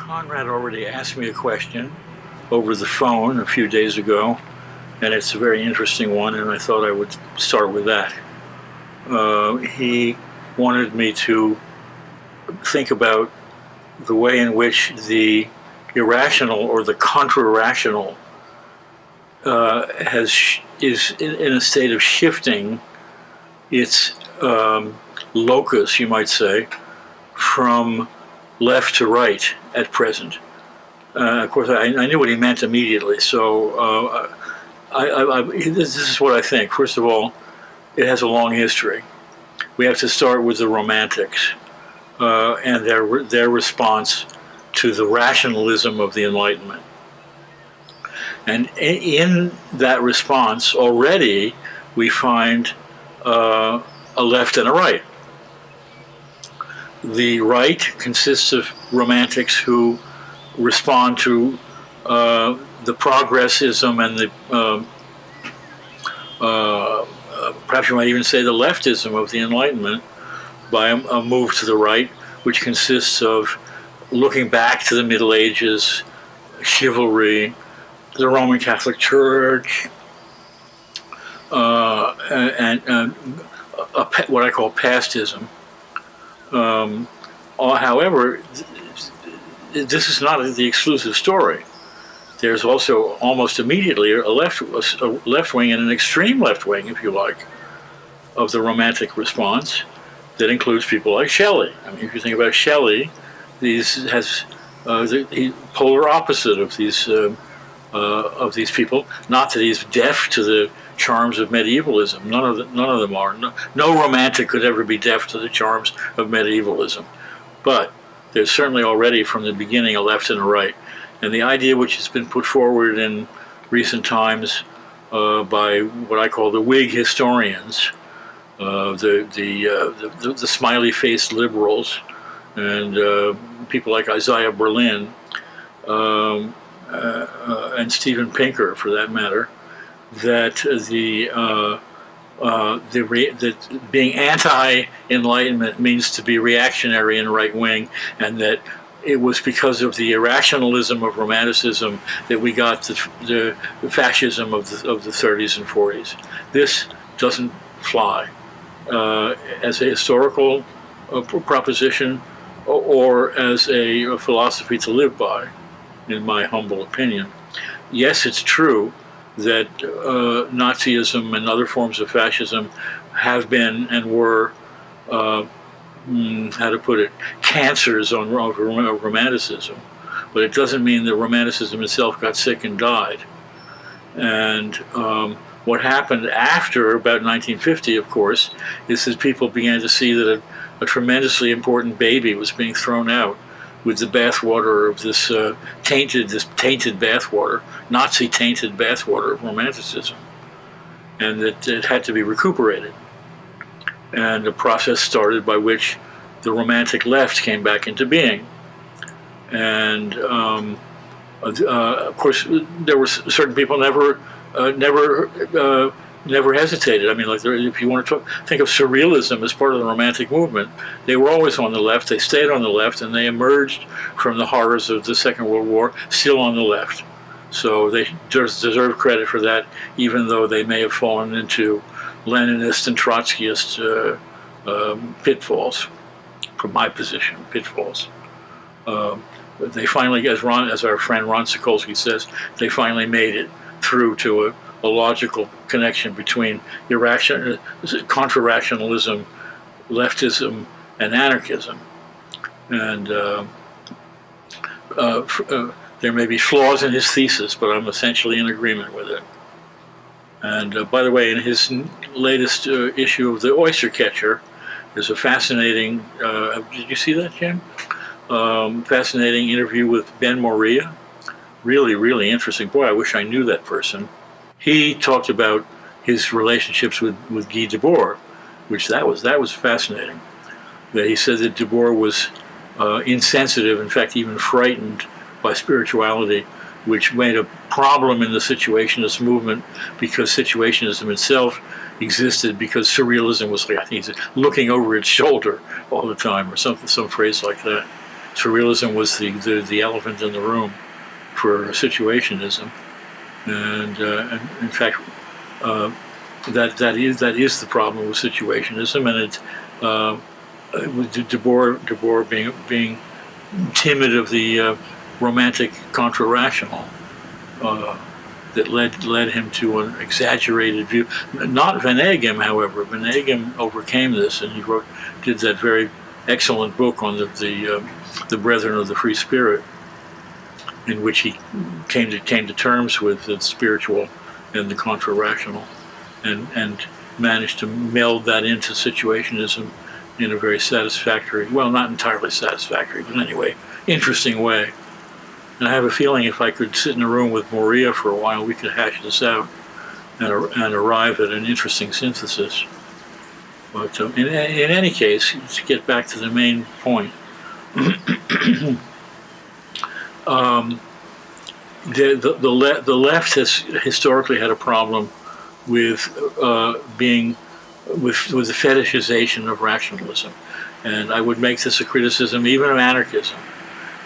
Konrad already asked me a question over the phone a few days ago, and it's a very interesting one, and I thought I would start with that. He wanted me to think about the way in which the irrational or the contra-rational is in a state of shifting its locus, you might say, from left to right at present. Of course, I knew what he meant immediately, so this is what I think. First of all, it has a long history. We have to start with the Romantics and their response to the rationalism of the Enlightenment. And in that response, already we find a left and a right. The right consists of Romantics who respond to the progressism and the perhaps you might even say the leftism of the Enlightenment by a move to the right, which consists of looking back to the Middle Ages, chivalry, the Roman Catholic Church, and what I call pastism. However, this is not the exclusive story. There's also almost immediately a left wing and an extreme left wing, if you like, of the Romantic response that includes people like Shelley. I mean, if you think about Shelley, has the polar opposite of these people. Not that he's deaf to the charms of medievalism. None of them are. No Romantic could ever be deaf to the charms of medievalism. But there's certainly already from the beginning a left and a right. And the idea which has been put forward in recent times by what I call the Whig historians, the smiley-faced liberals, and people like Isaiah Berlin, and Steven Pinker, for that matter, that being anti-Enlightenment means to be reactionary and right-wing, and that it was because of the irrationalism of Romanticism that we got the fascism of the 30s and 40s. This doesn't fly as a historical proposition or as a philosophy to live by, in my humble opinion. Yes, it's true that Nazism and other forms of fascism have been and were how to put it, cancers on Romanticism, but it doesn't mean that Romanticism itself got sick and died. And what happened after about 1950, of course, is that people began to see that a tremendously important baby was being thrown out with the bathwater of this tainted bathwater, Nazi-tainted bathwater of Romanticism, and that it had to be recuperated. And a process started by which the Romantic left came back into being. And of course, there were certain people never hesitated. I mean, like if you want to think of surrealism as part of the Romantic movement, they were always on the left. They stayed on the left, and they emerged from the horrors of the Second World War still on the left. So they deserve credit for that, even though they may have fallen into Leninist and Trotskyist pitfalls, from my position, pitfalls. They finally, as our friend Ron Sikorski says, they finally made it through to a logical connection between contra-rationalism, leftism, and anarchism. And there may be flaws in his thesis, but I'm essentially in agreement with it. And by the way, in his latest issue of the Oyster Catcher, there's a fascinating, did you see that, Jim? Fascinating interview with Ben Moria. Really, really interesting. Boy, I wish I knew that person. He talked about his relationships with Guy Debord, which that was fascinating. That he said that Debord was insensitive, in fact, even frightened by spirituality, which made a problem in the Situationist movement because Situationism itself existed because surrealism was, I think, looking over its shoulder all the time, or some phrase like that. surrealism was the elephant in the room for situationism, and in fact, that is the problem with situationism, and it's with De Boer being timid of the romantic contra-rational that led him to an exaggerated view. Not Van Eghem, however. Van Eghem overcame this, and he did that very excellent book on the Brethren of the Free Spirit, in which he came to terms with the spiritual and the contra-rational, and managed to meld that into situationism in a very satisfactory, well, not entirely satisfactory, but anyway, interesting way. And I have a feeling if I could sit in a room with Moria for a while, we could hash this out and arrive at an interesting synthesis. But in any case, to get back to the main point, the left has historically had a problem with with the fetishization of rationalism, and I would make this a criticism even of anarchism,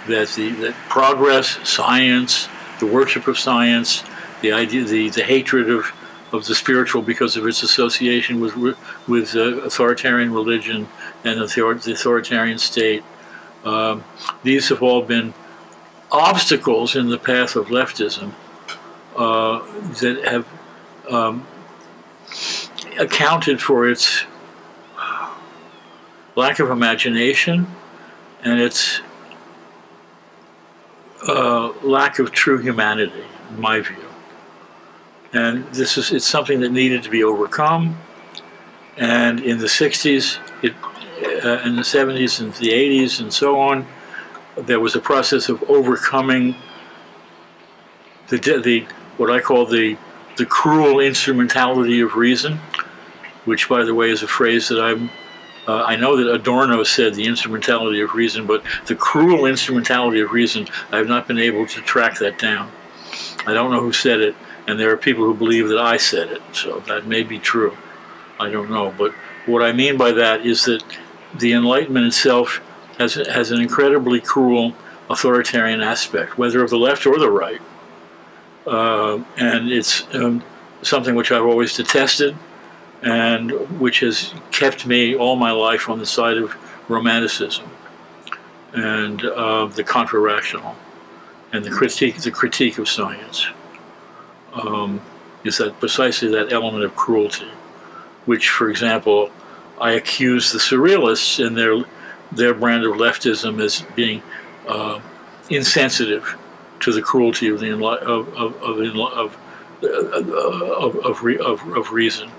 that progress, science, the worship of science, the idea, the hatred of the spiritual because of its association with authoritarian religion and the authoritarian state, these have all been obstacles in the path of leftism that have accounted for its lack of imagination and its lack of true humanity, in my view. And it's something that needed to be overcome. And in the 60s, in the 70s and the 80s and so on, there was a process of overcoming what I call the cruel instrumentality of reason, which, by the way, is a phrase that I know that Adorno said the instrumentality of reason, but the cruel instrumentality of reason, I have not been able to track that down. I don't know who said it, and there are people who believe that I said it, so that may be true. I don't know, but what I mean by that is that the Enlightenment itself has an incredibly cruel authoritarian aspect, whether of the left or the right, and it's something which I've always detested, and which has kept me all my life on the side of romanticism and the contra-rational and the critique of science. Is that precisely that element of cruelty, which, for example, I accuse the surrealists and their brand of leftism as being insensitive to the cruelty of reason.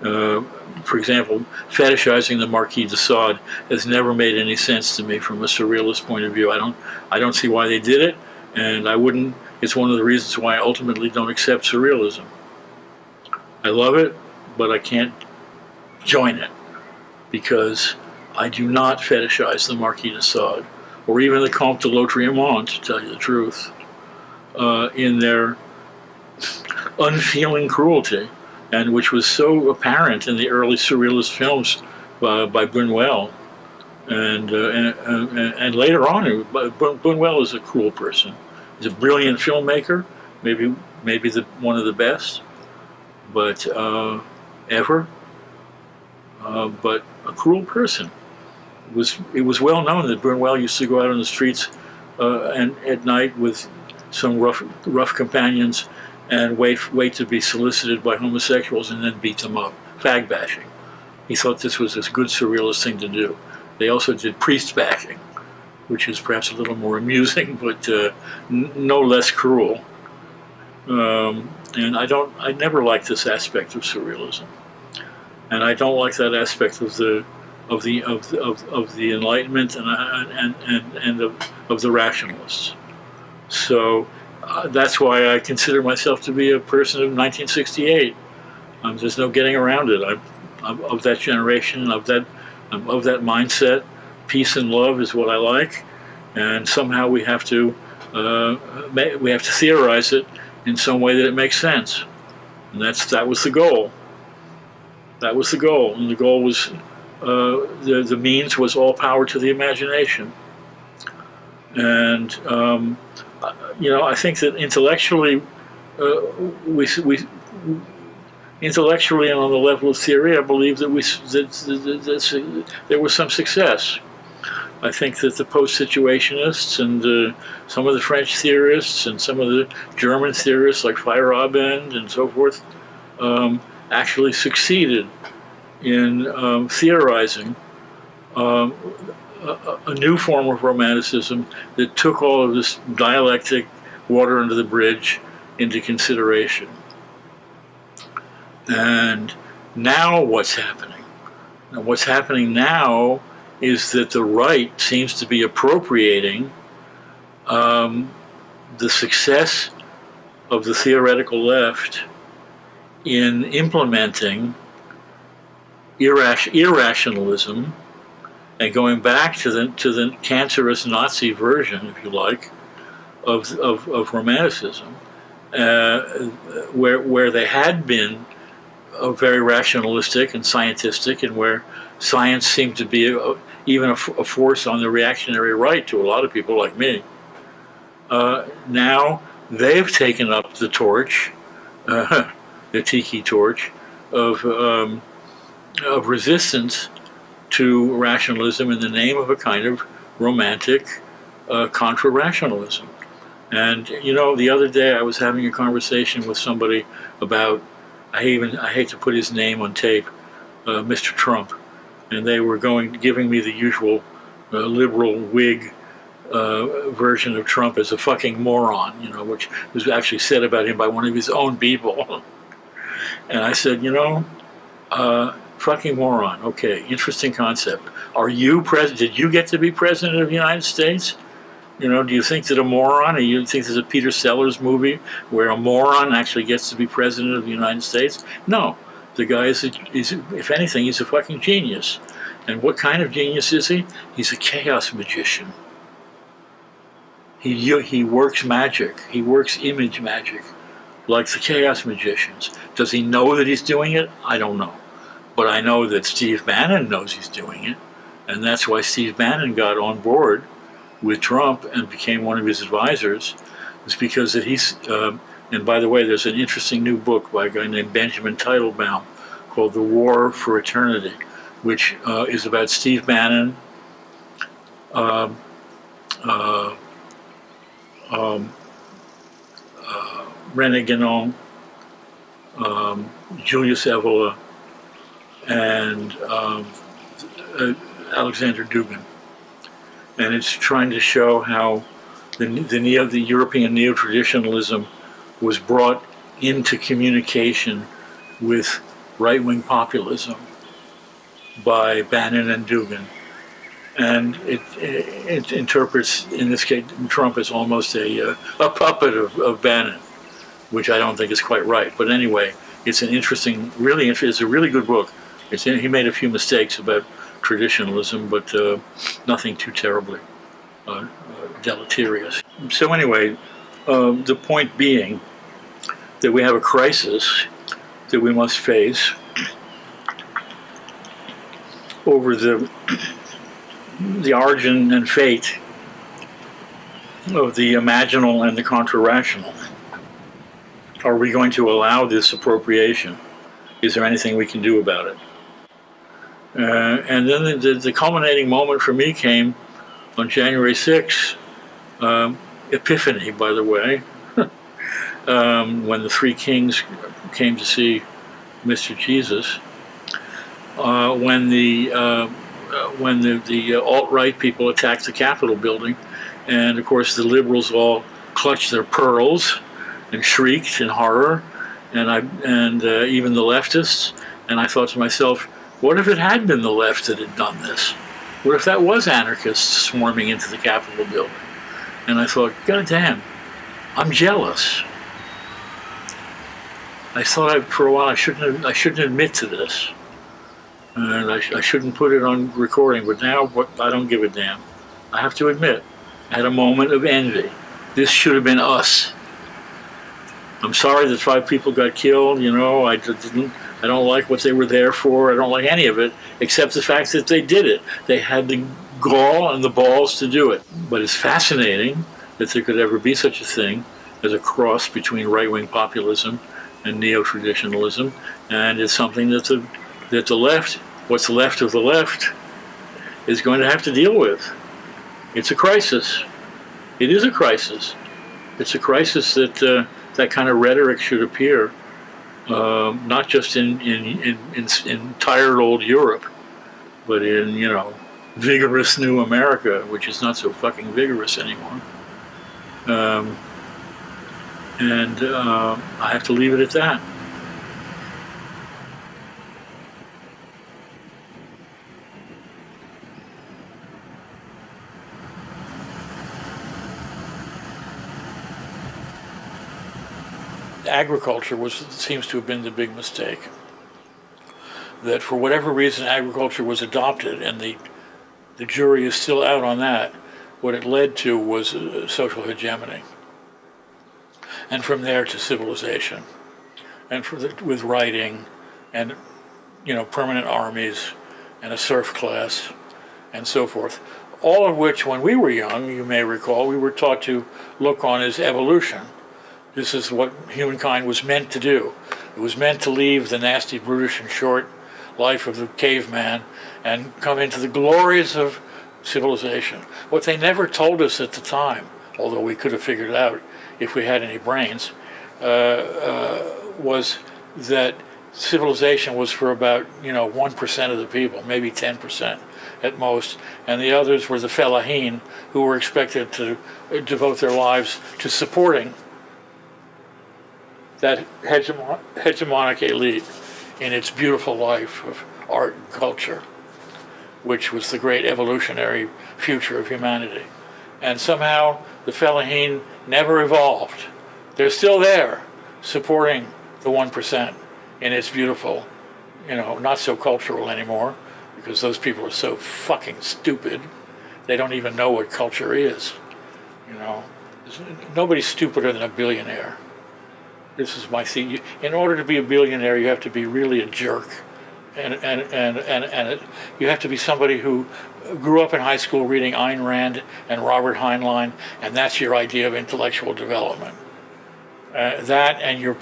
For example, fetishizing the Marquis de Sade has never made any sense to me from a surrealist point of view. I don't see why they did it, and I wouldn't. It's one of the reasons why I ultimately don't accept surrealism. I love it, but I can't join it because I do not fetishize the Marquis de Sade or even the Comte de Lautréamont, to tell you the truth, in their unfeeling cruelty, and which was so apparent in the early surrealist films by Buñuel, and later on, Buñuel is a cruel person. He's a brilliant filmmaker, maybe one of the best, but ever, but a cruel person. It was well known that Buñuel used to go out on the streets and at night with some rough companions and wait to be solicited by homosexuals and then beat them up, fag bashing. He thought this was a good surrealist thing to do. They also did priest bashing, which is perhaps a little more amusing, but no less cruel. And I never liked this aspect of surrealism, and I don't like that aspect of the Enlightenment and of the rationalists. So that's why I consider myself to be a person of 1968. There's no getting around it. I'm of that generation, I'm of that mindset. Peace and love is what I like, and somehow we have to theorize it in some way that it makes sense. And that was the goal. That was the goal, and the goal was the means was all power to the imagination. And I think that intellectually, we intellectually and on the level of theory, I believe that there was some success. I think that the post-situationists and some of the French theorists and some of the German theorists like Feyerabend and so forth actually succeeded in theorizing a new form of romanticism that took all of this dialectic, water under the bridge, into consideration. And now what's happening? And what's happening now is that the right seems to be appropriating the success of the theoretical left in implementing irrationalism and going back to the cancerous Nazi version, if you like, of romanticism, where they had been very rationalistic and scientistic, and where science seemed to be even a force on the reactionary right to a lot of people like me. Now they've taken up the torch, the tiki torch, of resistance to rationalism in the name of a kind of romantic contra-rationalism. And the other day I was having a conversation with somebody about, I hate to put his name on tape, Mr. Trump, and they were giving me the usual liberal Whig version of Trump as a fucking moron, which was actually said about him by one of his own people. And I said, fucking moron. Okay, interesting concept. Are you president? Did you get to be president of the United States? Do you think that a moron, or you think there's a Peter Sellers movie where a moron actually gets to be president of the United States? No. The guy is if anything, he's a fucking genius. And what kind of genius is he? He's a chaos magician. He works magic. He works image magic, like the chaos magicians. Does he know that he's doing it? I don't know. But I know that Steve Bannon knows he's doing it. And that's why Steve Bannon got on board with Trump and became one of his advisors. It's because that he's, and by the way, there's an interesting new book by a guy named Benjamin Teitelbaum called The War for Eternity, which is about Steve Bannon, René Guénon, Julius Evola, and Alexander Dugin. And it's trying to show how the European neo-traditionalism was brought into communication with right-wing populism by Bannon and Dugin. And it interprets, in this case, Trump as almost a puppet of Bannon, which I don't think is quite right. But anyway, it's an interesting, it's a really good book. He made a few mistakes about traditionalism, but nothing too terribly deleterious. So anyway, the point being that we have a crisis that we must face over the origin and fate of the imaginal and the contra-rational. Are we going to allow this appropriation? Is there anything we can do about it? And then the culminating moment for me came on January 6th, Epiphany, by the way, when the three kings came to see Mr. Jesus, when the alt-right people attacked the Capitol building, and of course the liberals all clutched their pearls and shrieked in horror, and even the leftists. And I thought to myself, what if it had been the left that had done this? What if that was anarchists swarming into the Capitol building? And I thought, God damn, I'm jealous. I thought for a while I shouldn't admit to this, and I shouldn't put it on recording. But now, I don't give a damn. I have to admit, I had a moment of envy. This should have been us. I'm sorry that 5 people got killed. I don't like what they were there for. I don't like any of it, except the fact that they did it. They had the gall and the balls to do it. But it's fascinating that there could ever be such a thing as a cross between right-wing populism and neo-traditionalism, and it's something that the left, what's left of the left, is going to have to deal with. It's a crisis. It is a crisis. It's a crisis that that kind of rhetoric should appear, not just in tired old Europe, but in, vigorous new America, which is not so fucking vigorous anymore. I have to leave it at that. Agriculture seems to have been the big mistake. That for whatever reason agriculture was adopted, and the jury is still out on that, what it led to was social hegemony. And from there to civilization. And with writing and, permanent armies and a serf class and so forth. All of which, when we were young, you may recall, we were taught to look on as evolution. This is what humankind was meant to do. It was meant to leave the nasty, brutish, and short life of the caveman and come into the glories of civilization. What they never told us at the time, although we could have figured it out if we had any brains, was that civilization was for about 1% of the people, maybe 10% at most, and the others were the fellahin, who were expected to devote their lives to supporting that hegemonic elite in its beautiful life of art and culture, which was the great evolutionary future of humanity. And somehow the fellahin never evolved. They're still there, supporting the 1% in its beautiful, not so cultural anymore, because those people are so fucking stupid. They don't even know what culture is. Nobody's stupider than a billionaire. This is my thing. In order to be a billionaire, you have to be really a jerk, and you have to be somebody who grew up in high school reading Ayn Rand and Robert Heinlein, and that's your idea of intellectual development. That and your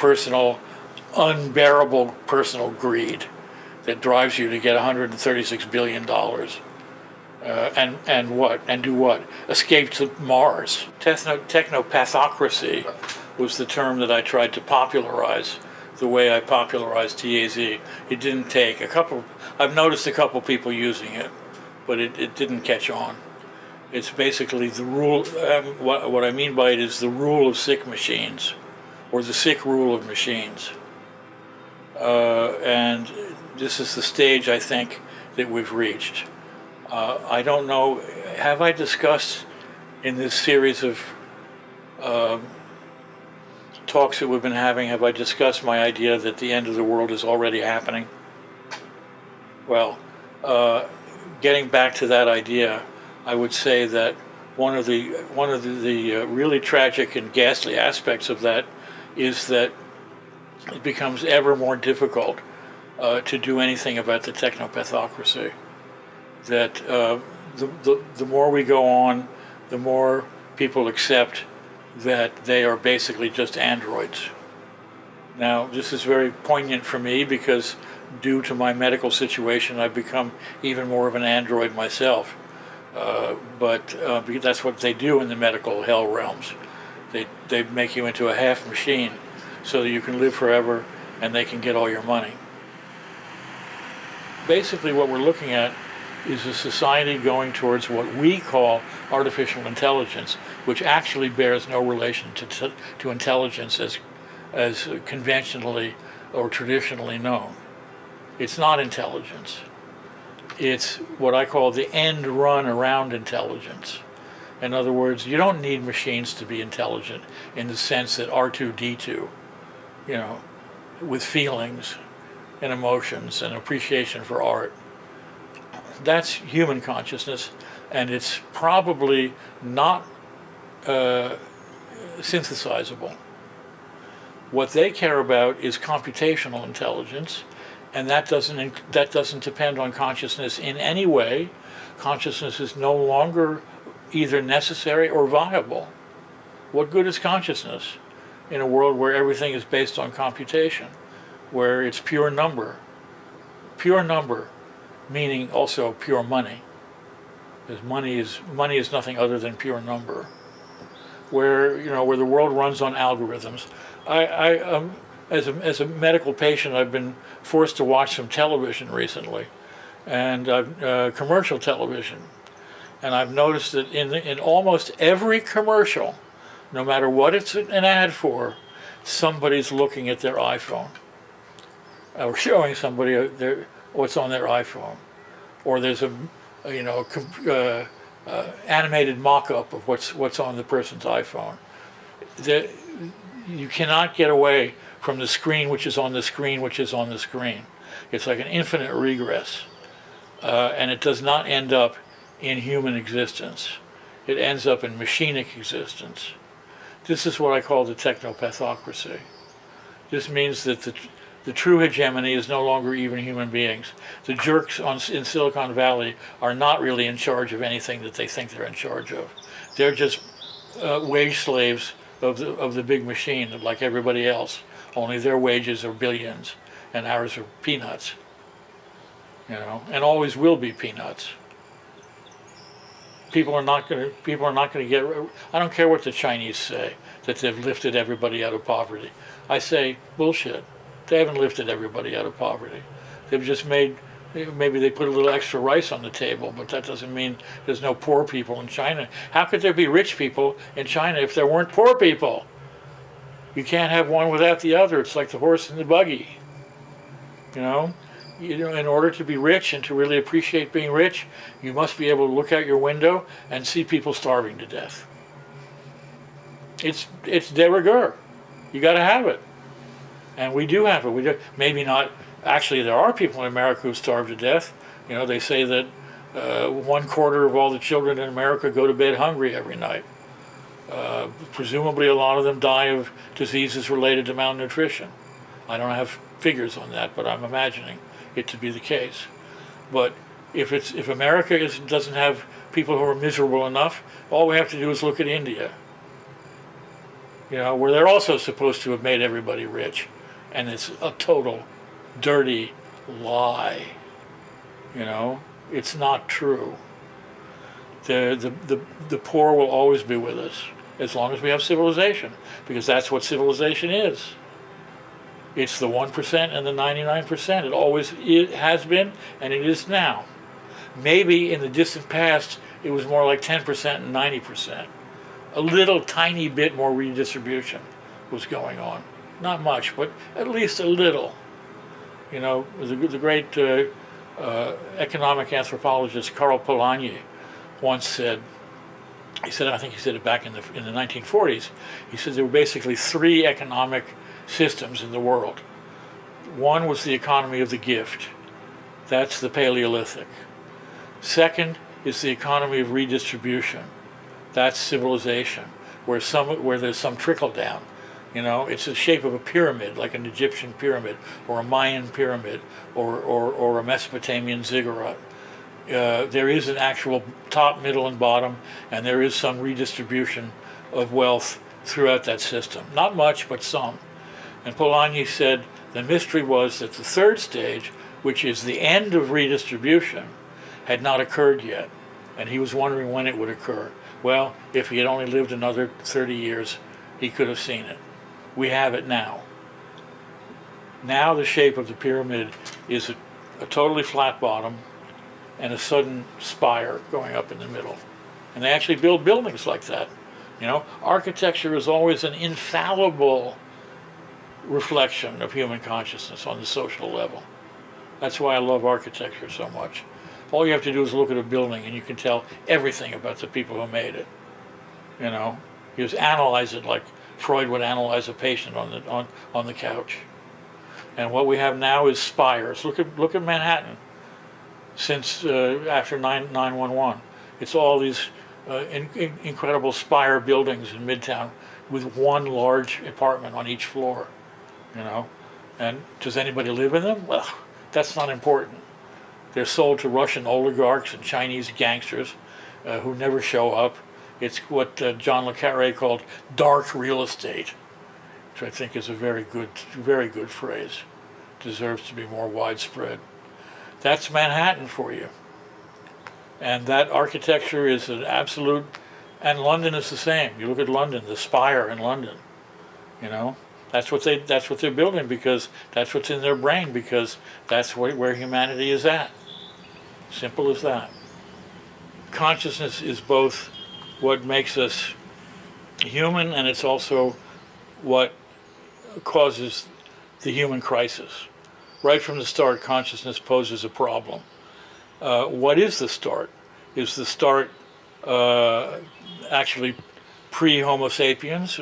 unbearable personal greed that drives you to get $136 billion. And do what? Escape to Mars. Technopathocracy was the term that I tried to popularize, the way I popularized TAZ. It didn't take. I've noticed a couple people using it, but it didn't catch on. It's basically the rule, what I mean by it is the rule of sick machines, or the sick rule of machines. And this is the stage, I think, that we've reached. I don't know, have I discussed in this series of talks that we've been having, have I discussed my idea that the end of the world is already happening? Well, getting back to that idea, I would say that one of the really tragic and ghastly aspects of that is that it becomes ever more difficult to do anything about the technopathocracy. That the more we go on, the more people accept that they are basically just androids. Now, this is very poignant for me because due to my medical situation, I've become even more of an android myself. But that's what they do in the medical hell realms. They make you into a half machine so that you can live forever and they can get all your money. Basically what we're looking at is a society going towards what we call artificial intelligence, which actually bears no relation to intelligence as conventionally or traditionally known. It's not intelligence. It's what I call the end run around intelligence. In other words, you don't need machines to be intelligent in the sense that R2-D2, with feelings and emotions and appreciation for art. That's human consciousness, and it's probably not synthesizable. What they care about is computational intelligence, and that doesn't depend on consciousness in any way. consciousness is no longer either necessary or viable. What good is consciousness in a world where everything is based on computation, where it's pure number? Pure number, meaning also pure money, because money is nothing other than pure number. Where the world runs on algorithms. As a medical patient, I've been forced to watch some television recently, and commercial television, and I've noticed that in almost every commercial, no matter what it's an ad for, somebody's looking at their iPhone, or showing somebody what's on their iPhone, or there's a animated mock-up of what's on the person's iPhone. You cannot get away from the screen which is on the screen which is on the screen. It's like an infinite regress, and it does not end up in human existence. It ends up in machinic existence. This is what I call the technopathocracy. This means that the true hegemony is no longer even human beings. The jerks in Silicon Valley are not really in charge of anything that they think they're in charge of. They're just wage slaves of the big machine, like everybody else. Only their wages are billions, and ours are peanuts. And always will be peanuts. People are not going to get. I don't care what the Chinese say, that they've lifted everybody out of poverty. I say bullshit. They haven't lifted everybody out of poverty. They've just maybe they put a little extra rice on the table, but that doesn't mean there's no poor people in China. How could there be rich people in China if there weren't poor people? You can't have one without the other. It's like the horse and the buggy. In order to be rich and to really appreciate being rich, you must be able to look out your window and see people starving to death. It's de rigueur. You got to have it. And we do have it. We do. Maybe not. Actually, there are people in America who starve to death. They say that 1/4 of all the children in America go to bed hungry every night. Presumably, a lot of them die of diseases related to malnutrition. I don't have figures on that, but I'm imagining it to be the case. But if America doesn't have people who are miserable enough, all we have to do is look at India. Where they're also supposed to have made everybody rich. And it's a total dirty lie. It's not true. The poor will always be with us as long as we have civilization, because that's what civilization is. It's the 1% and the 99%. It has been, and it is now. Maybe in the distant past, it was more like 10% and 90%. A little tiny bit more redistribution was going on. Not much, but at least a little. The great economic anthropologist Karl Polanyi once said, I think he said it back in the 1940s, he said there were basically 3 economic systems in the world. One was the economy of the gift. That's the Paleolithic. Second is the economy of redistribution. That's civilization, where there's some trickle down. It's the shape of a pyramid, like an Egyptian pyramid, or a Mayan pyramid, or a Mesopotamian ziggurat. There is an actual top, middle, and bottom, and there is some redistribution of wealth throughout that system. Not much, but some. And Polanyi said the mystery was that the third stage, which is the end of redistribution, had not occurred yet, and he was wondering when it would occur. Well, if he had only lived another 30 years, he could have seen it. We have it now. Now the shape of the pyramid is a totally flat bottom and a sudden spire going up in the middle. And they actually build buildings like that. Architecture is always an infallible reflection of human consciousness on the social level. That's why I love architecture so much. All you have to do is look at a building and you can tell everything about the people who made it. You just analyze it like Freud would analyze a patient on the couch. And what we have now is spires. Look at Manhattan. Since after 9/11, it's all these incredible spire buildings in Midtown with one large apartment on each floor. And does anybody live in them? Well, that's not important. They're sold to Russian oligarchs and Chinese gangsters who never show up. It's what John le Carre called dark real estate, which I think is a very good phrase. Deserves to be more widespread. That's Manhattan for you. And that architecture is an absolute, and London is the same. You look at London, the Spire in London, you know, that's what they're building because that's what's in their brain, because that's where humanity is at. Simple as that. Consciousness is both what makes us human, and it's also what causes the human crisis. Right from the start, consciousness poses a problem. What is the start? Is the start actually pre-Homo sapiens?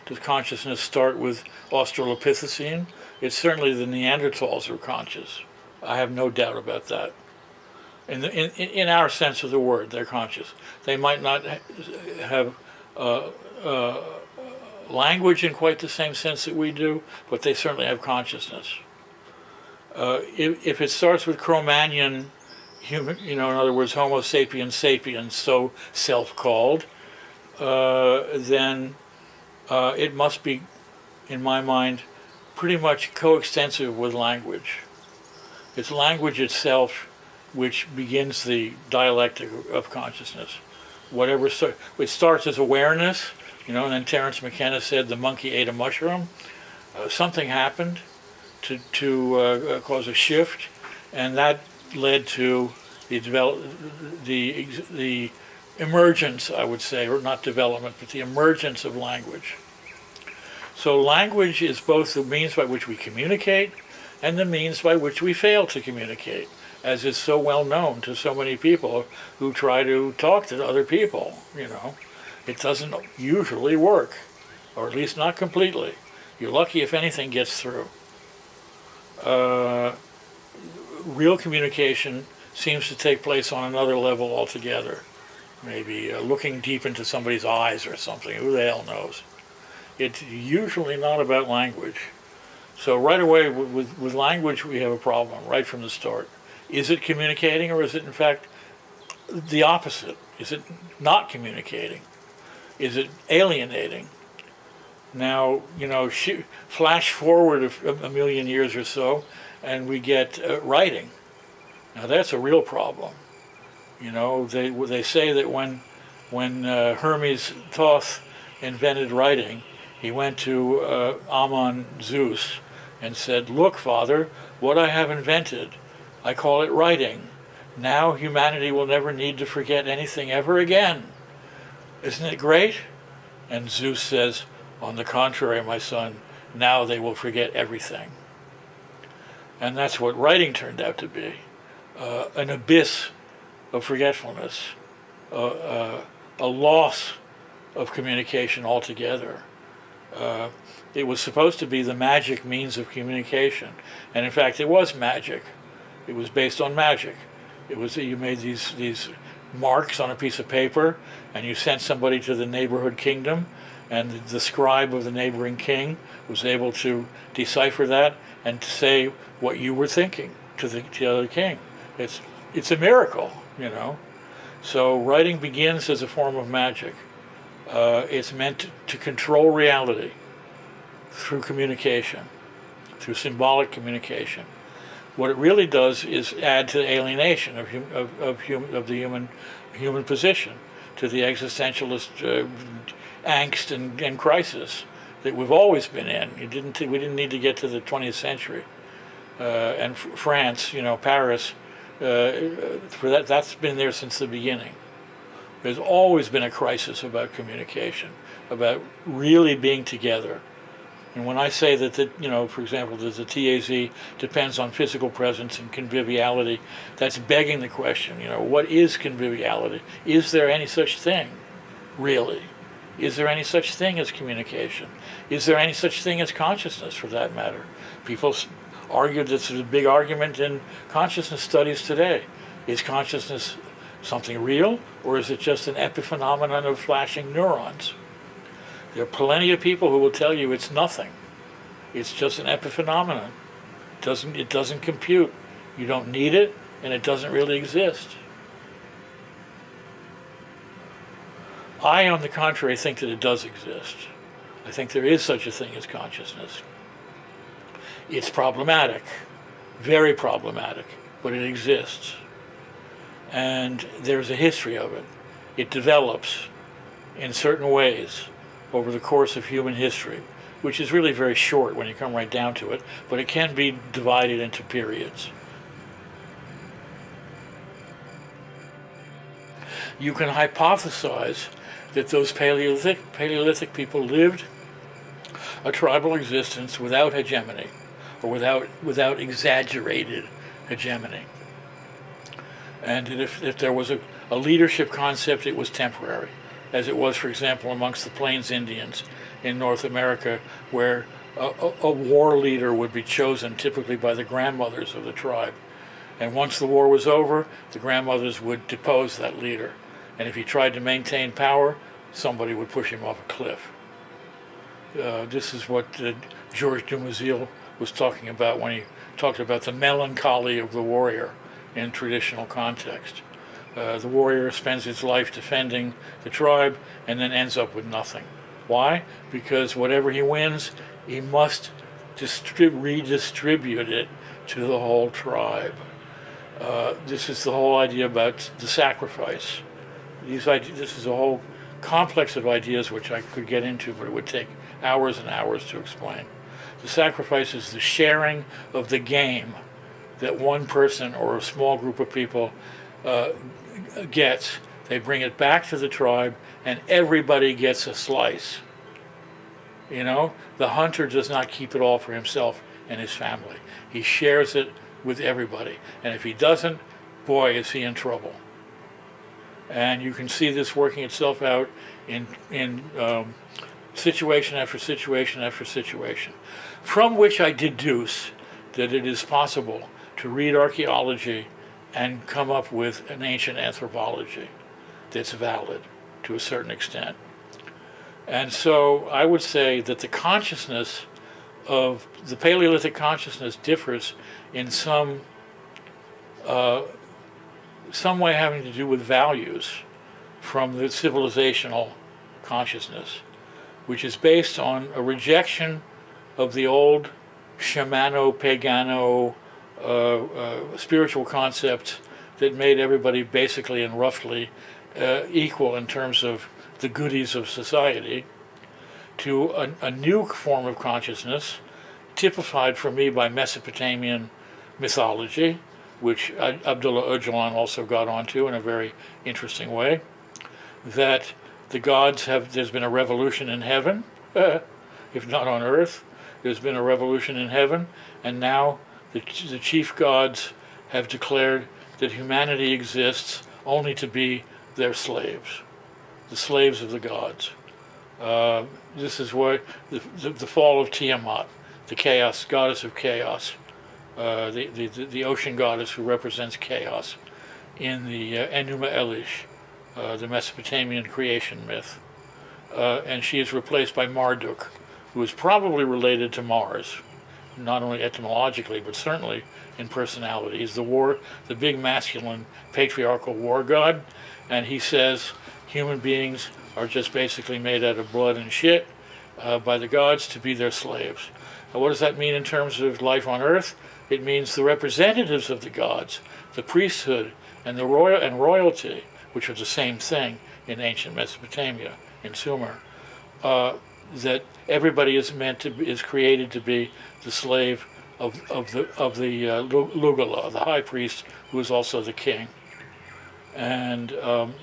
Does consciousness start with Australopithecine? It's certainly the Neanderthals are conscious. I have no doubt about that. In our sense of the word, they're conscious. They might not have language in quite the same sense that we do, but they certainly have consciousness. If it starts with Cro-Magnon, human, in other words, Homo sapiens sapiens, so self-called, then it must be, in my mind, pretty much coextensive with language. It's language itself which begins the dialectic of consciousness. It starts as awareness, and then Terence McKenna said the monkey ate a mushroom. Something happened to cause a shift, and that led to the emergence, I would say, or not development, but the emergence of language. So language is both the means by which we communicate and the means by which we fail to communicate, as is so well known to so many people who try to talk to other people. It doesn't usually work, or at least not completely. You're lucky if anything gets through. Real communication seems to take place on another level altogether. Maybe looking deep into somebody's eyes or something. Who the hell knows? It's usually not about language. So right away with language we have a problem right from the start. Is it communicating, or is it in fact the opposite? Is it not communicating? Is it alienating? Now, flash forward a million years or so, and we get writing. Now that's a real problem. They say that when Hermes Thoth invented writing, he went to Ammon Zeus and said, "Look, Father, what I have invented. I call it writing. Now humanity will never need to forget anything ever again. Isn't it great?" And Zeus says, "On the contrary, my son, now they will forget everything." And that's what writing turned out to be, an abyss of forgetfulness, a loss of communication altogether. It was supposed to be the magic means of communication, and in fact it was magic. It was based on magic. It was that you made these marks on a piece of paper, and you sent somebody to the neighborhood kingdom, and the scribe of the neighboring king was able to decipher that and to say what you were thinking to the other king. It's a miracle, So writing begins as a form of magic. It's meant to control reality through communication, through symbolic communication. What it really does is add to the alienation of the human position, to the existentialist angst and crisis that we've always been in. We didn't need to get to the 20th century. And France, Paris, that's been there since the beginning. There's always been a crisis about communication, about really being together. And when I say that, for example, that the TAZ depends on physical presence and conviviality, that's begging the question, what is conviviality? Is there any such thing, really? Is there any such thing as communication? Is there any such thing as consciousness, for that matter? People argue this is a big argument in consciousness studies today. Is consciousness something real, or is it just an epiphenomenon of flashing neurons? There are plenty of people who will tell you it's nothing. It's just an epiphenomenon. It doesn't compute. You don't need it, and it doesn't really exist. I, on the contrary, think that it does exist. I think there is such a thing as consciousness. It's problematic, very problematic, but it exists. And there's a history of it. It develops in certain ways over the course of human history, which is really very short when you come right down to it, but it can be divided into periods. You can hypothesize that those Paleolithic people lived a tribal existence without hegemony, or without exaggerated hegemony. And if there was a leadership concept, it was temporary, as it was, for example, amongst the Plains Indians in North America, where a war leader would be chosen typically by the grandmothers of the tribe. And once the war was over, the grandmothers would depose that leader. And if he tried to maintain power, somebody would push him off a cliff. This is what Georges Dumézil was talking about when he talked about the melancholy of the warrior in traditional context. The warrior spends his life defending the tribe and then ends up with nothing. Why? Because whatever he wins, he must redistribute it to the whole tribe. This is the whole idea about the sacrifice. This is a whole complex of ideas which I could get into, but it would take hours and hours to explain. The sacrifice is the sharing of the game that one person or a small group of people gets. They bring it back to the tribe, and everybody gets a slice. You know, the hunter does not keep it all for himself and his family. He shares it with everybody. And if he doesn't, boy, is he in trouble. And you can see this working itself out in situation after situation after situation, from which I deduce that it is possible to read archaeology and come up with an ancient anthropology that's valid to a certain extent. And so I would say that the consciousness of the Paleolithic consciousness differs in some way having to do with values from the civilizational consciousness, which is based on a rejection of the old shamano-pagano spiritual concepts that made everybody basically and roughly equal in terms of the goodies of society, to a new form of consciousness typified for me by Mesopotamian mythology, which Abdullah Öcalan also got onto in a very interesting way, that the gods there's been a revolution in heaven, if not on earth. There's been a revolution in heaven, and now the chief gods have declared that humanity exists only to be their slaves, the slaves of the gods. This is what the fall of Tiamat, the chaos goddess of chaos, the ocean goddess who represents chaos in the Enuma Elish, the Mesopotamian creation myth. And she is replaced by Marduk, who is probably related to Mars, not only etymologically, but certainly in personality. He's the big masculine patriarchal war god, and he says human beings are just basically made out of blood and shit by the gods to be their slaves. Now, what does that mean in terms of life on Earth? It means the representatives of the gods, the priesthood, and the royalty, which are the same thing in ancient Mesopotamia, in Sumer, that everybody is created to be the slave of the Lugala, the high priest, who is also the king. And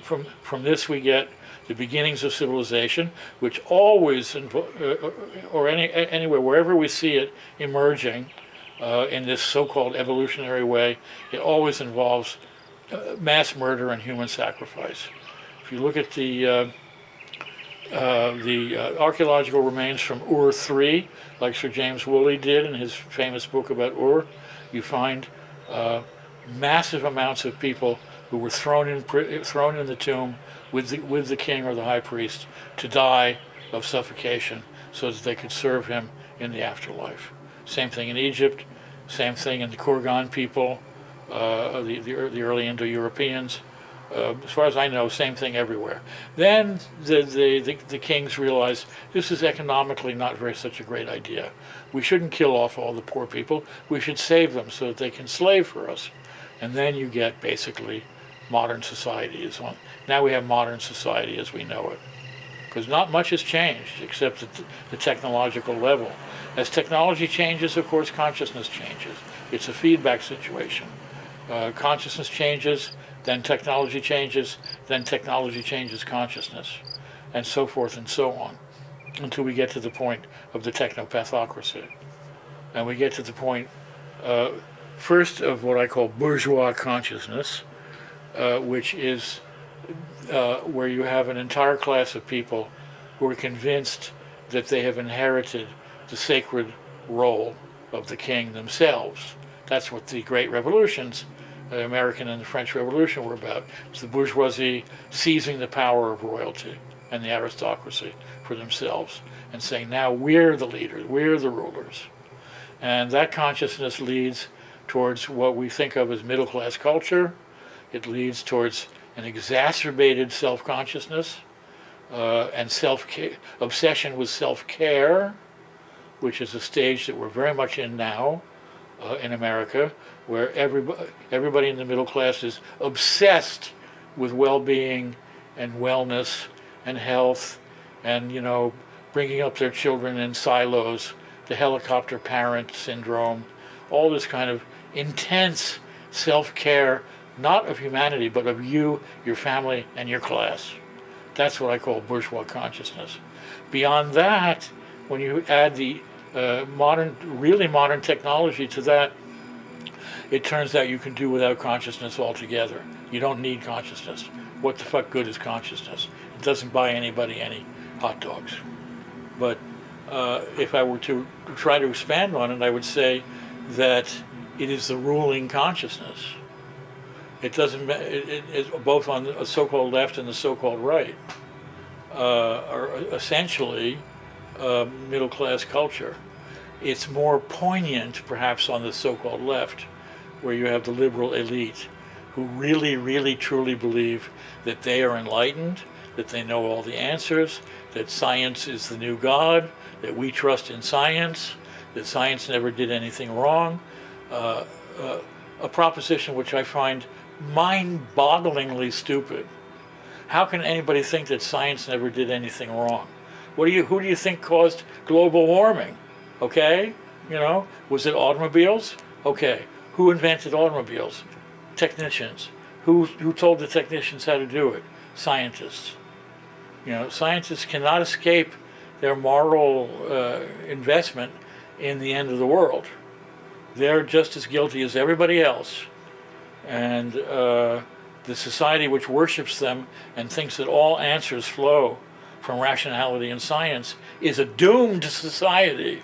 from this we get the beginnings of civilization, which always, or anywhere, wherever we see it emerging in this so-called evolutionary way, it always involves mass murder and human sacrifice. If you look at the archaeological remains from Ur III, like Sir James Woolley did in his famous book about Ur, you find massive amounts of people who were thrown in the tomb with the king or the high priest to die of suffocation so that they could serve him in the afterlife. Same thing in Egypt, same thing in the Kurgan people, the early Indo-Europeans. As far as I know, same thing everywhere. Then the kings realized this is economically not such a great idea. We shouldn't kill off all the poor people. We should save them so that they can slave for us. And then you get basically modern society. Now we have modern society as we know it. Because not much has changed except at the technological level. As technology changes, of course, consciousness changes. It's a feedback situation. Consciousness changes, then technology changes consciousness, and so forth and so on, until we get to the point of the technopathocracy. And we get to the point, first, of what I call bourgeois consciousness, which is where you have an entire class of people who are convinced that they have inherited the sacred role of the king themselves. That's what the great revolutions, the American and the French Revolution, were about. It's the bourgeoisie seizing the power of royalty and the aristocracy for themselves and saying, now we're the leaders, we're the rulers. And that consciousness leads towards what we think of as middle-class culture. It leads towards an exacerbated self-consciousness and obsession with self-care, which is a stage that we're very much in now in America, where everybody in the middle class is obsessed with well-being and wellness and health and, bringing up their children in silos, the helicopter parent syndrome, all this kind of intense self-care, not of humanity, but of you, your family, and your class. That's what I call bourgeois consciousness. Beyond that, when you add the really modern technology to that, it turns out you can do without consciousness altogether. You don't need consciousness. What the fuck good is consciousness? It doesn't buy anybody any hot dogs. But if I were to try to expand on it, I would say that it is the ruling consciousness. It doesn't. It both on the so-called left and the so-called right are essentially middle-class culture. It's more poignant, perhaps, on the so-called left, where you have the liberal elite who really, really, truly believe that they are enlightened, that they know all the answers, that science is the new God, that we trust in science, that science never did anything wrong. A proposition which I find mind-bogglingly stupid. How can anybody think that science never did anything wrong? Who do you think caused global warming? Okay, was it automobiles? Okay, who invented automobiles? Technicians. Who told the technicians how to do it? Scientists. Scientists cannot escape their moral investment in the end of the world. They're just as guilty as everybody else. And the society which worships them and thinks that all answers flow from rationality and science is a doomed society.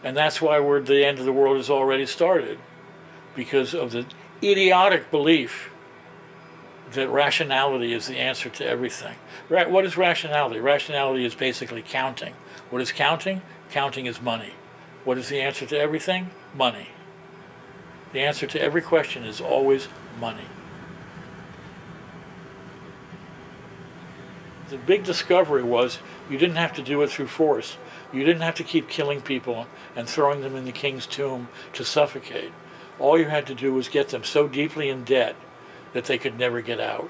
And that's why the end of the world has already started, because of the idiotic belief that rationality is the answer to everything. Right? What is rationality? Rationality is basically counting. What is counting? Counting is money. What is the answer to everything? Money. The answer to every question is always money. The big discovery was you didn't have to do it through force. You didn't have to keep killing people and throwing them in the king's tomb to suffocate. All you had to do was get them so deeply in debt that they could never get out.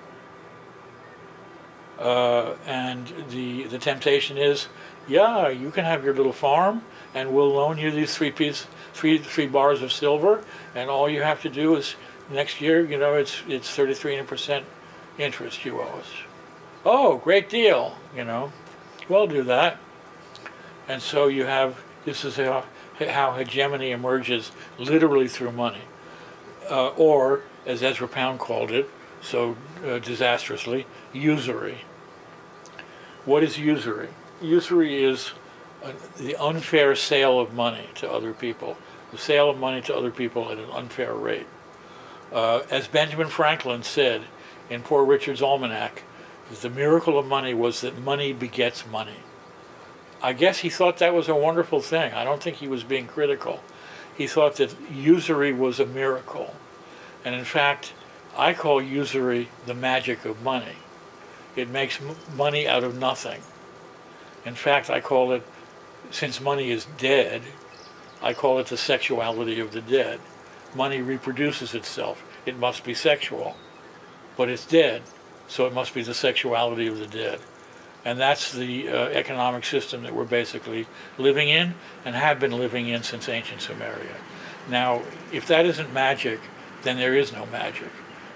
And the temptation is, yeah, you can have your little farm, and we'll loan you these three bars of silver, and all you have to do is next year, it's 33% interest you owe us. Oh, great deal, We'll do that. And so you have, this is how hegemony emerges literally through money. Or, as Ezra Pound called it, so disastrously, usury. What is usury? Usury is the unfair sale of money to other people. The sale of money to other people at an unfair rate. As Benjamin Franklin said in Poor Richard's Almanac, the miracle of money was that money begets money. I guess he thought that was a wonderful thing. I don't think he was being critical. He thought that usury was a miracle. And in fact, I call usury the magic of money. It makes money out of nothing. In fact, I call it, since money is dead, I call it the sexuality of the dead. Money reproduces itself. It must be sexual. But it's dead, so it must be the sexuality of the dead. And that's the economic system that we're basically living in and have been living in since ancient Sumeria. Now, if that isn't magic, then there is no magic.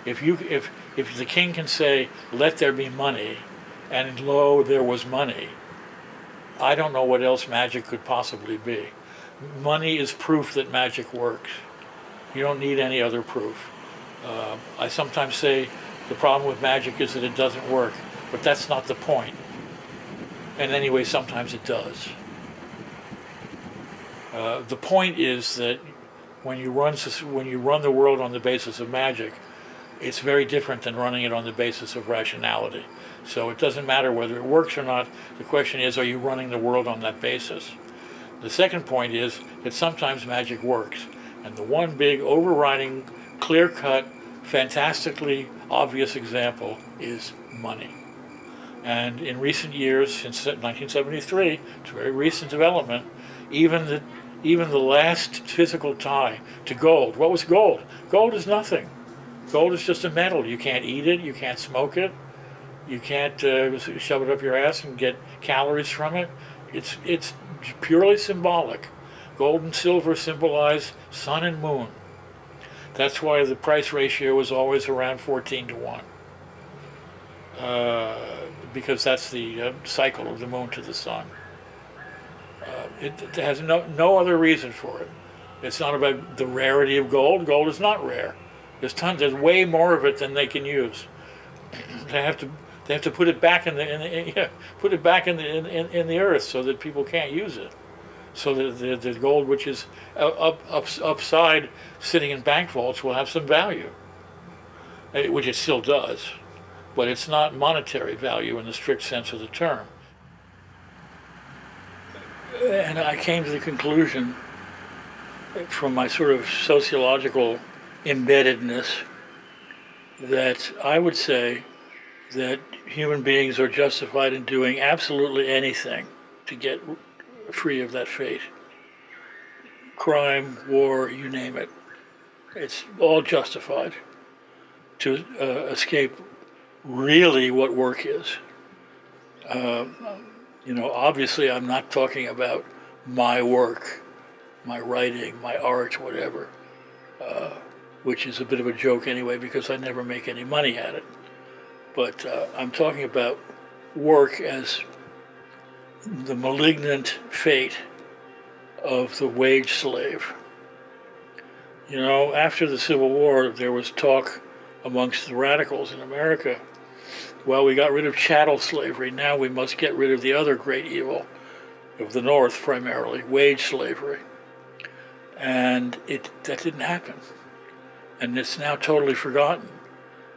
If the king can say, "Let there be money," and lo, there was money, I don't know what else magic could possibly be. Money is proof that magic works. You don't need any other proof. I sometimes say the problem with magic is that it doesn't work, but that's not the point. And anyway, sometimes it does. The point is that when you run the world on the basis of magic, it's very different than running it on the basis of rationality. So it doesn't matter whether it works or not. The question is, are you running the world on that basis? The second point is that sometimes magic works. And the one big overriding, clear-cut, fantastically obvious example is money. And in recent years, since 1973, it's a very recent development, even the last physical tie to gold. What was gold? Gold is nothing. Gold is just a metal. You can't eat it, you can't smoke it, you can't shove it up your ass and get calories from it. It's purely symbolic. Gold and silver symbolize sun and moon. That's why the price ratio is always around 14 to 1. Because that's the cycle of the moon to the sun. It has no other reason for it. It's not about the rarity of gold. Gold is not rare. There's way more of it than they can use. They have to put it back in the earth so that people can't use it. So that the gold, which is upside, sitting in bank vaults, will have some value, which it still does, but it's not monetary value in the strict sense of the term. And I came to the conclusion, from my sort of sociological embeddedness, that I would say that human beings are justified in doing absolutely anything to get free of that fate. Crime, war, you name it. It's all justified to escape really what work is. Obviously I'm not talking about my work, my writing, my art, whatever, which is a bit of a joke anyway because I never make any money at it. But I'm talking about work as the malignant fate of the wage slave. After the Civil War, there was talk amongst the radicals in America, well, we got rid of chattel slavery, now we must get rid of the other great evil of the North, primarily, wage slavery. And that didn't happen. And it's now totally forgotten.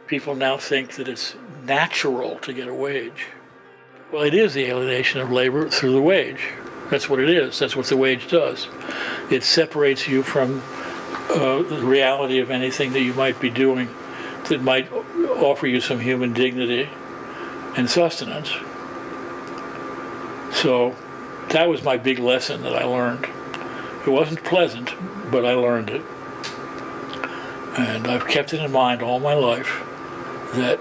People now think that it's natural to get a wage. Well, it is the alienation of labor through the wage. That's what it is. That's what the wage does. It separates you from the reality of anything that you might be doing that might offer you some human dignity and sustenance. So that was my big lesson that I learned. It wasn't pleasant, but I learned it. And I've kept it in mind all my life that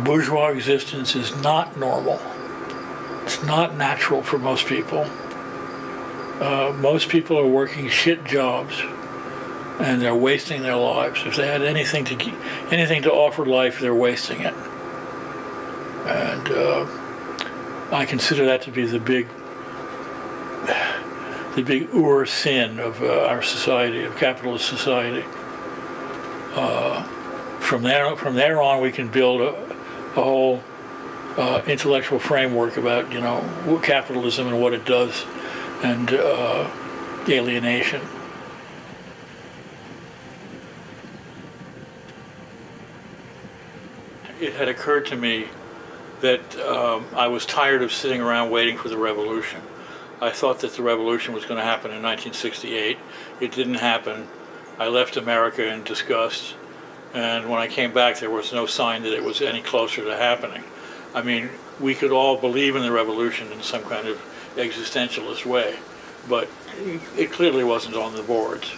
bourgeois existence is not normal. It's not natural for most people. Most people are working shit jobs, and they're wasting their lives. If they had anything to offer life, they're wasting it. And I consider that to be the big sin of our society, of capitalist society. From there on, we can build a whole intellectual framework about capitalism and what it does, and alienation. It had occurred to me that I was tired of sitting around waiting for the revolution. I thought that the revolution was going to happen in 1968. It didn't happen. I left America in disgust, and when I came back, there was no sign that it was any closer to happening. I mean, we could all believe in the revolution in some kind of existentialist way, but it clearly wasn't on the boards.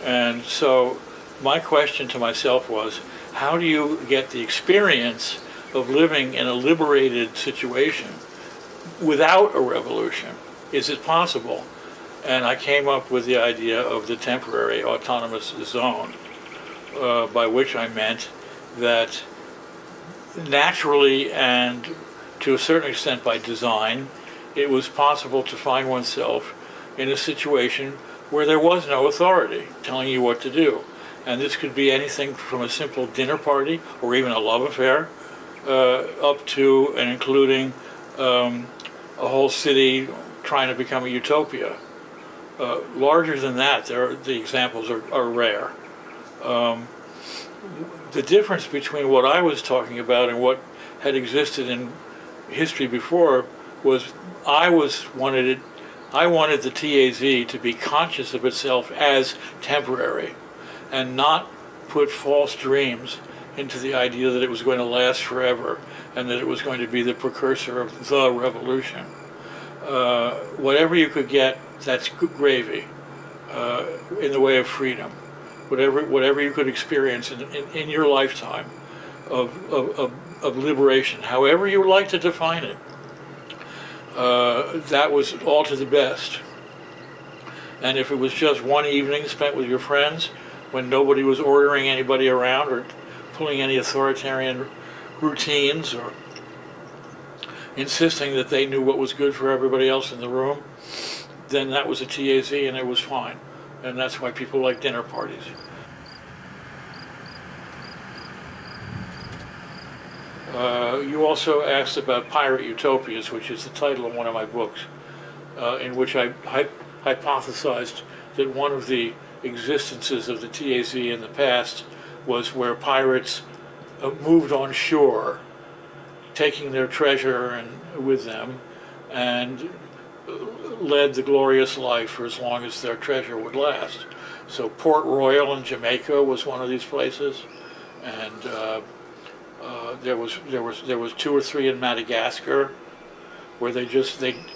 And so my question to myself was, how do you get the experience of living in a liberated situation without a revolution? Is it possible? And I came up with the idea of the temporary autonomous zone, by which I meant that naturally and to a certain extent by design, it was possible to find oneself in a situation where there was no authority telling you what to do. And this could be anything from a simple dinner party or even a love affair, up to and including a whole city trying to become a utopia. Larger than that, the examples are rare. The difference between what I was talking about and what had existed in history before was I wanted the TAZ to be conscious of itself as temporary and not put false dreams into the idea that it was going to last forever and that it was going to be the precursor of the revolution. Whatever you could get, that's gravy in the way of freedom. Whatever you could experience in your lifetime of liberation, however you would like to define it, that was all to the best. And if it was just one evening spent with your friends when nobody was ordering anybody around or pulling any authoritarian routines or insisting that they knew what was good for everybody else in the room, then that was a TAZ and it was fine. And that's why people like dinner parties. You also asked about Pirate Utopias, which is the title of one of my books, in which I hypothesized that one of the existences of the TAZ in the past was where pirates moved on shore, taking their treasure with them, and led the glorious life for as long as their treasure would last. So Port Royal in Jamaica was one of these places, and there was 2 or 3 in Madagascar, where they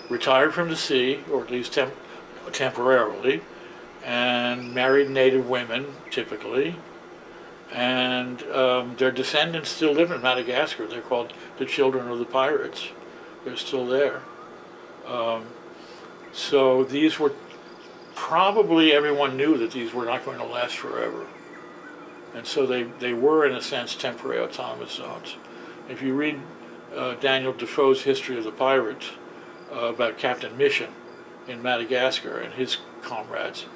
retired from the sea, or at least temporarily, and married native women typically, and their descendants still live in Madagascar. They're called the Children of the Pirates. They're still there. So these were probably, everyone knew that these were not going to last forever. And so they were, in a sense, temporary autonomous zones. If you read Daniel Defoe's History of the Pirates about Captain Mission in Madagascar and his comrades,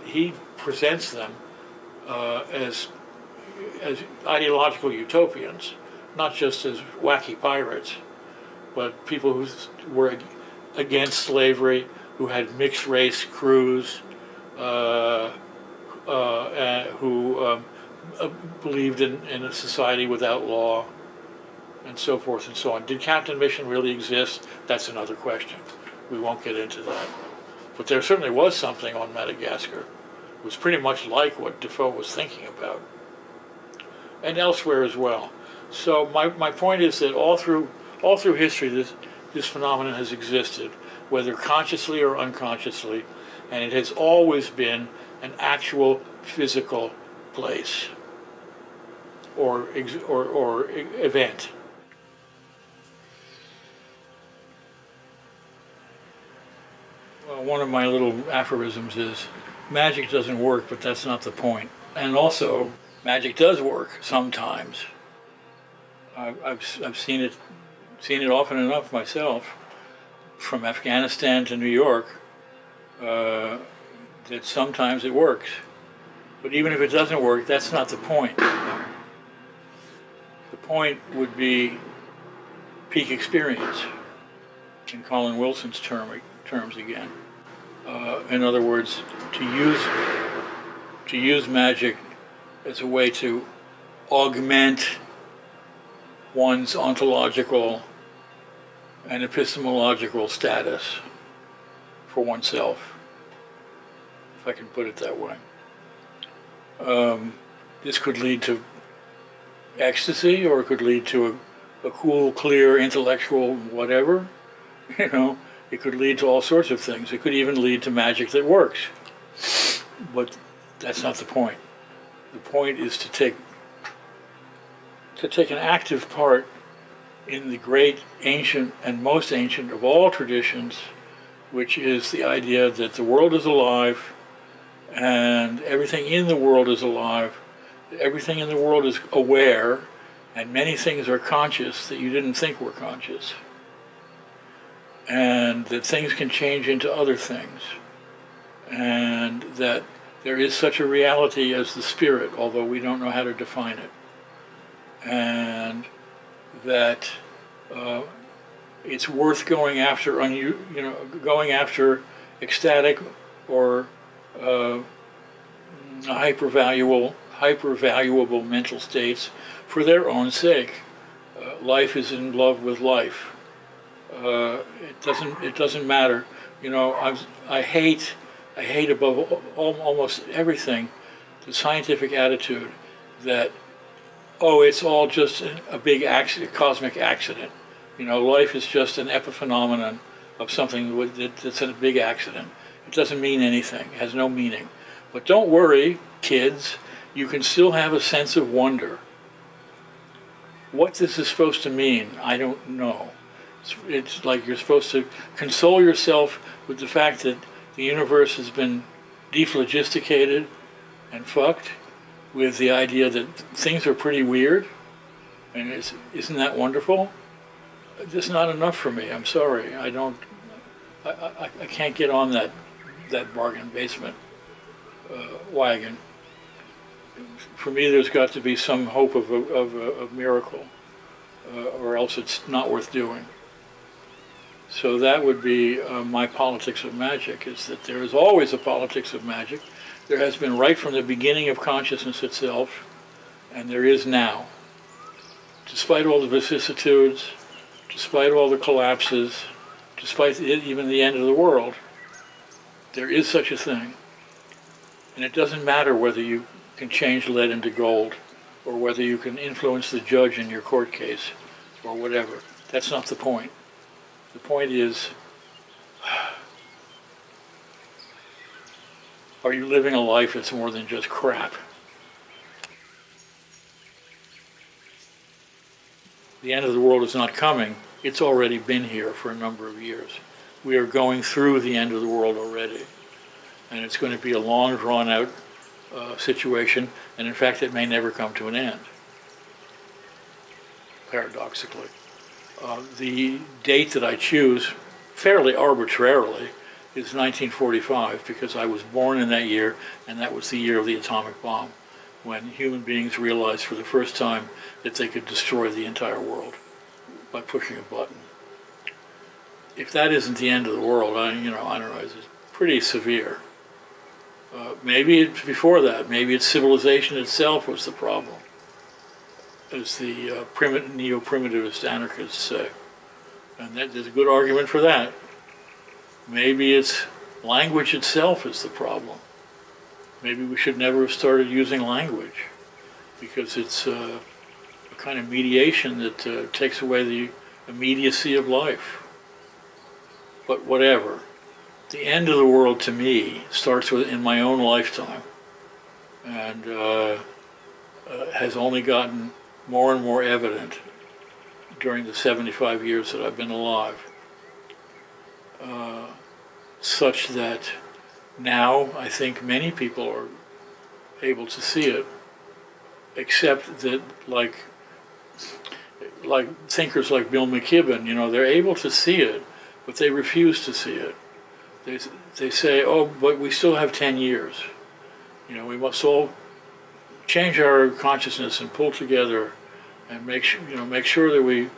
he presents them as ideological utopians, not just as wacky pirates, but people who were against slavery, who had mixed race crews, who believed in a society without law, and so forth and so on. Did Captain Mission really exist? That's another question. We won't get into that. But there certainly was something on Madagascar. It was pretty much like what Defoe was thinking about, and elsewhere as well. So my point is that all through history, this phenomenon has existed, whether consciously or unconsciously, and it has always been an actual physical place or event. Well, one of my little aphorisms is, magic doesn't work, but that's not the point. And also, magic does work sometimes. I've seen it often enough myself, from Afghanistan to New York, that sometimes it works. But even if it doesn't work, that's not the point. The point would be peak experience, in Colin Wilson's terms again. In other words, to use magic as a way to augment one's ontological and epistemological status for oneself, if I can put it that way. This could lead to ecstasy, or it could lead to a cool, clear, intellectual whatever. You know, it could lead to all sorts of things. It could even lead to magic that works. But that's not the point. The point is to take an active part in the great, ancient, and most ancient of all traditions, which is the idea that the world is alive and everything in the world is alive. Everything in the world is aware, and many things are conscious that you didn't think were conscious. And that things can change into other things. And that there is such a reality as the spirit, although we don't know how to define it. And that it's worth going after, going after ecstatic or hyper-valuable mental states for their own sake. Life is in love with life. It doesn't matter. I hate above almost everything the scientific attitude that, it's all just a big cosmic accident. Life is just an epiphenomenon of something that's a big accident. It doesn't mean anything. It has no meaning. But don't worry, kids. You can still have a sense of wonder. What this is supposed to mean, I don't know. It's like you're supposed to console yourself with the fact that the universe has been dephlogisticated and fucked, with the idea that things are pretty weird, and isn't that wonderful? It's not enough for me. I'm sorry. I can't get on that bargain basement wagon. For me, there's got to be some hope of a miracle, or else it's not worth doing. So that would be my politics of magic, is that there is always a politics of magic. There has been right from the beginning of consciousness itself, and there is now. Despite all the vicissitudes, despite all the collapses, despite even the end of the world, there is such a thing. And it doesn't matter whether you can change lead into gold, or whether you can influence the judge in your court case, or whatever. That's not the point. The point is, are you living a life that's more than just crap? The end of the world is not coming. It's already been here for a number of years. We are going through the end of the world already. And it's going to be a long, drawn-out situation, and in fact, it may never come to an end, paradoxically. The date that I choose, fairly arbitrarily, is 1945, because I was born in that year, and that was the year of the atomic bomb, when human beings realized for the first time that they could destroy the entire world by pushing a button. If that isn't the end of the world, I don't know, it's pretty severe. Maybe it's before that. Maybe it's civilization itself was the problem, as the neo-primitivist anarchists say. And there's a good argument for that. Maybe it's language itself is the problem. Maybe we should never have started using language, because it's a kind of mediation that takes away the immediacy of life. But whatever. The end of the world, to me, starts in my own lifetime, and has only gotten more and more evident during the 75 years that I've been alive, such that now I think many people are able to see it, except that like thinkers like Bill McKibben, they're able to see it, but they refuse to see it. They say, but we still have 10 years. We must all change our consciousness and pull together and make sure that we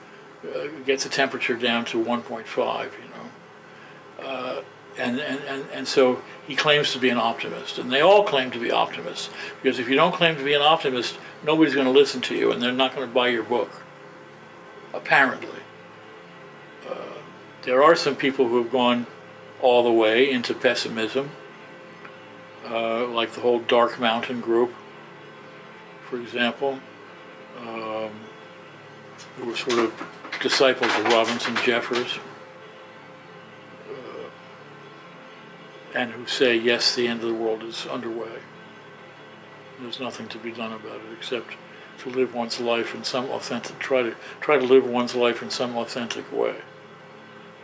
get the temperature down to 1.5. And so he claims to be an optimist, and they all claim to be optimists, because if you don't claim to be an optimist, nobody's going to listen to you, and they're not going to buy your book. Apparently, there are some people who have gone all the way into pessimism, like the whole Dark Mountain group, for example, who were sort of disciples of Robinson Jeffers, and who say, yes, the end of the world is underway. There's nothing to be done about it except to live one's life in some authentic, try to live one's life in some authentic way,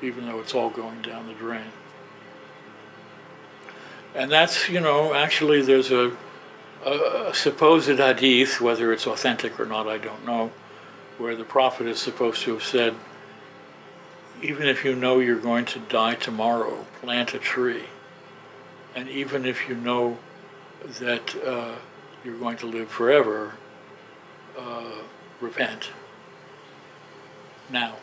even though it's all going down the drain. And that's, actually there's a supposed hadith, whether it's authentic or not, I don't know, where the prophet is supposed to have said, even if you know you're going to die tomorrow, plant a tree. And even if you know that you're going to live forever, repent now.